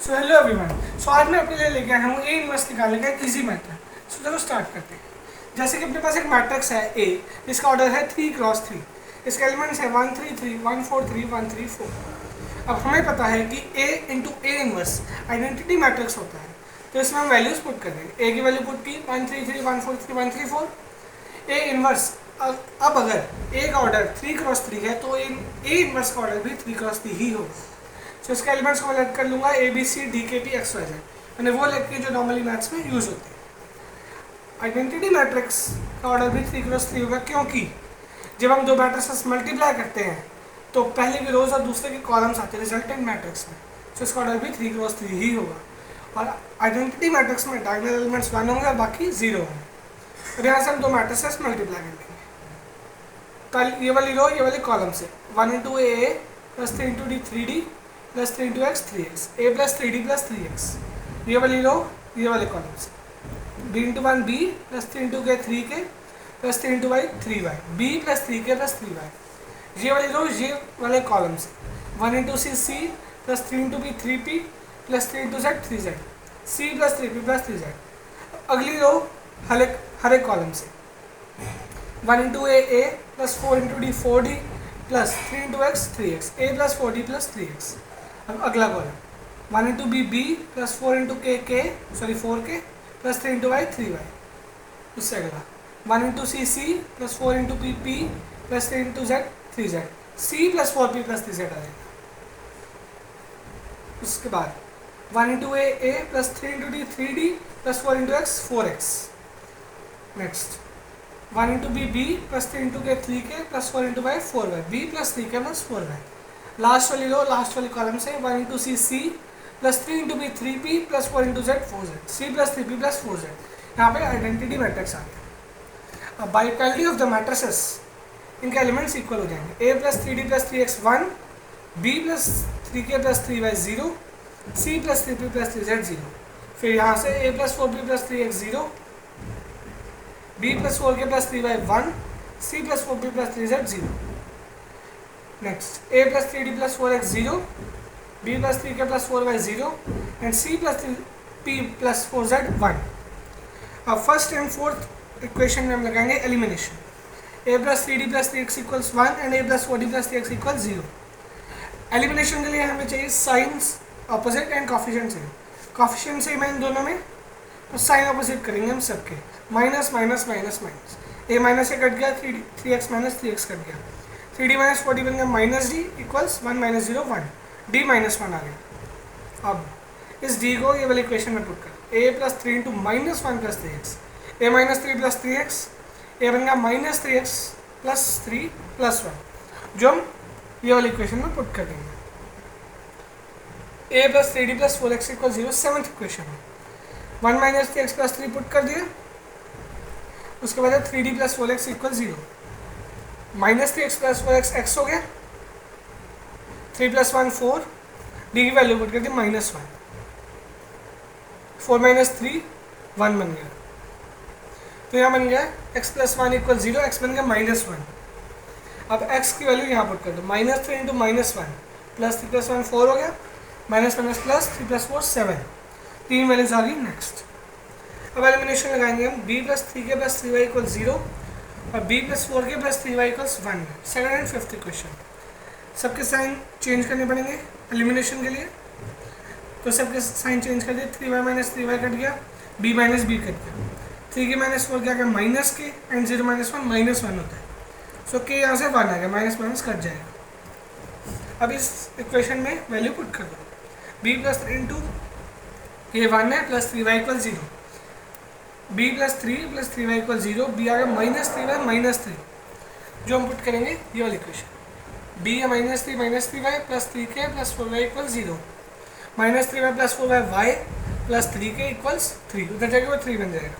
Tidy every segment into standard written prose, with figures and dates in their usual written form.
So hello everyone. सो आज मैं अपने लिए लेके आया हूँ ए इनवर्स निकालने का एक इजी मेथड। सो चलो स्टार्ट करते हैं। जैसे कि अपने पास एक मैट्रिक्स है ए, जिसका ऑर्डर है 3x3। इसके एलिमेंट्स है 1 3 3 1 4 3 1 3 4। अब हमें पता है कि A into A inverse identity matrix होता है, तो इसमें हम वैल्यूज पुट कर देंगे। ए की वैल्यू पुट की 1 3 3 1 4 3 1 3 4। ए इनवर्स अब अगर ए का ऑर्डर 3x3 है तो ए इनवर्स का ऑर्डर भी 3x3 ही होगा। तो इसके एलिमेंट्स को मैं लेट कर लूँगा ए बी सी डी के पी एक्स वाई जेड, मैंने वो लेट के जो नॉर्मली मैथ्स में यूज़ होते हैं। आइडेंटिटी मैट्रिक्स का ऑर्डर भी 3x3 होगा, क्योंकि जब हम दो मैट्रिक्स मल्टीप्लाई करते हैं तो पहले के रोज और दूसरे के कॉलम्स आते हैं रिजल्टेंट मैट्रिक्स में, तो इसका ऑर्डर भी 3x3 ही होगा। और आइडेंटिटी मैट्रिक्स में डायगोनल एलिमेंट्स 1 होंगे और बाकी 0 होंगे। और यहाँ से हम दो मैट्रिक्स मल्टीप्लाई कर लेंगे। तो ये वाली रो ये वाली कॉलम से 1 into A plus 3 into d 3d plus 3 into x 3x, a plus 3d plus 3x। ये वाली रो ये वाले कॉलम से b into 1 b plus 3 into k 3k plus 3 into y 3y, b plus 3k plus 3y। ये वाली row ये वाले column से 1 into c c plus 3 into b 3p plus 3 into z 3z, c plus 3p plus 3z। अगली row हर एक column से 1 into A plus 4 into D 4d plus 3 into x 3x, a plus 4d plus 3x। अब अगला column 1 into B plus 4 into K 4k plus 3 into y 3y। उससे अगला 1 into c plus 4 into p plus 3 into z 3z, c plus 4p plus 3z आ जाएगा। उसके बाद 1 into ए plus 3 into d 3d plus 4 into x 4x। Next 1 into B plus 3 into k 3k plus 4 into y 4y, b plus 3k plus 4y। Last वाली row last वाली column से 1 into c plus 3 into b 3p plus 4 into Z 4z, c plus 3p plus 4z। यहाँ पे identity matrix आते हैं। अब by equality of the matrices इनके elements equal हो जाएंगे। a plus 3d plus 3x 1, b plus 3k plus 3y 0, c plus 3p plus 3z 0। फिर यहाँ से a plus 4p plus 3x 0, b plus 4k plus 3y 1, c plus 4p plus 3z 0। Next a plus 3d plus 4x 0, b plus 3k plus 4y 0 and c plus 3p plus 4z 1। अब first and fourth equation में हम लगाएंगे elimination. a plus 3d plus 3x equals 1 and a plus 4d plus 3x equal 0। Elimination के लिए हमें चाहिए science opposite and coefficient same. Coefficient same है इन दोनों में, तो साइन ऑपोजिट करेंगे हम सबके। Minus minus minus minus, a minus a cut गया, 3x माइनस 3x कट गया, 3d माइनस 4d बन गया minus D equals 1 minus 0 1, d minus 1 आ गया। अब इस d को ये वाली इक्वेशन में पुट कर a plus 3 into minus 1 plus 3x, a minus 3 plus 3x, a बन गया माइनस 3x प्लस 3 प्लस 1, जो हम ये वाली इक्वेशन में पुट कर देंगे। a plus 3d plus 4x equal 0 seventh equation में 1 माइनस 3x प्लस 3 पुट कर दिया। उसके बाद 3d plus 4x equal 0, minus 3x plus 4x x हो गया, 3 प्लस 1 4, डी की वैल्यू पुट कर दी माइनस 1, 4 माइनस 3 1 बन गया। तो यहाँ बन गया x प्लस 1 इक्वल 0, x बन गया माइनस 1। अब x की वैल्यू यहाँ पुट कर दो, minus 3 into minus 1 plus 3 plus 1 4 हो गया, माइनस माइनस प्लस 3 प्लस 4 7, तीन वैल्यूज आ गई। नेक्स्ट अब एलिमिनेशन लगाएंगे हम b plus 3k plus 3y equal 0 और b plus 4k plus 3y equals 1। Second and fifth equation सबके साइन चेंज करने पड़ेंगे एलिमिनेशन के लिए, तो सबके साइन चेंज कर दिए। 3y माइनस 3y कट गया, b माइनस b कट गया, 3k माइनस 4 क्या गया माइनस के एंड 0 माइनस 1 माइनस 1 होता है, सो k यहाँ से 1 आ गया, माइनस माइनस कट जाएगा। अब इस इक्वेशन में वैल्यू पुट कर दो, b प्लस 3 इंटू ये 1 है plus 3y equal 0, b plus 3y equal 0, b आ गया माइनस 3y माइनस 3, जो हम पुट करेंगे ये वाली इक्वेशन। b है minus 3y plus 3k plus 4y equal 0, minus 3y plus 4y y plus 3k equals 3, उधर जाके वो 3 बन जाएगा।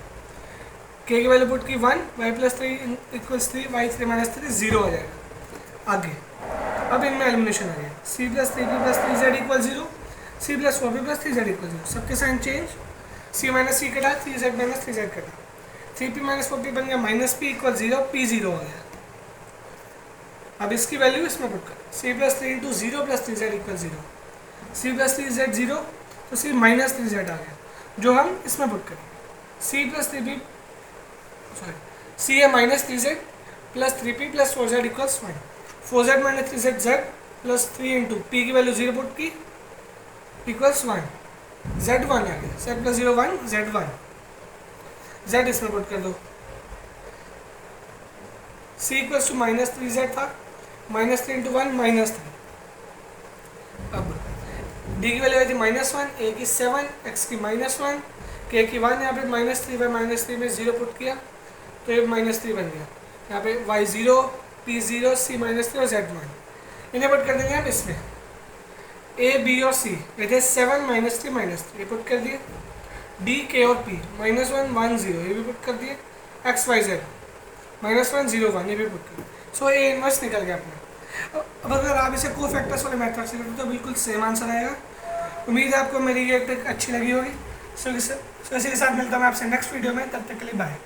k की वैल्यू पुट की 1, y plus 3 equals 3, y 3 minus 3 0 हो जाएगा। आगे अब इनमें एलिमिनेशन आ गया, c plus 3p plus 3z equal 0, c plus 4p plus 3z equal 0, सबके sign change, c minus c कटा, 3z माइनस 3z कटा, 3p माइनस 4p बन गया माइनस p इक्वल 0, p 0 हो गया। अब इसकी वैल्यू इसमें पुट कर, c plus 3 into 0 plus 3z equal 0, c plus 3z 0, तो सी माइनस 3z आ गया, जो हम इसमें पुट करेंगे। सी प्लस 3p, सॉरी, सी है minus 3z plus 3p plus 4z equals 1। 4z minus 3z z plus 3 into P की value 0 put की equals 1, z1 आ गया, z प्लस 0 1, z1, z इसमें पुट कर दो। c equals to minus 3z था, minus 3 into 1 minus 3। अब d की value आई थी -1, a की 7, x की -1, k की 1, यहाँ पे -3 बाई -3 में 0 पुट किया तो ये -3 बन गया। यहाँ पे y0, p0, c -3 और z1 इन्हें पुट कर देंगे हम इसमें। a, b और c ये थे 7 -3 -3 ये पुट कर दिए। d, k और p -1 1 0 ये भी पुट कर दिए। x y z -1 0 1 ये भी पुट कर दिए। सो a इनवर्स निकल गया अपना। अब अगर आप इसे कोफैक्टर्स वाले मेथड से करते तो बिल्कुल सेम आंसर आएगा। उम्मीद है आपको मेरी ये ट्रिक अच्छी लगी होगी। सो इसी के साथ मिलता हूँ मैं आपसे नेक्स्ट वीडियो में, तब तक के लिए बाय।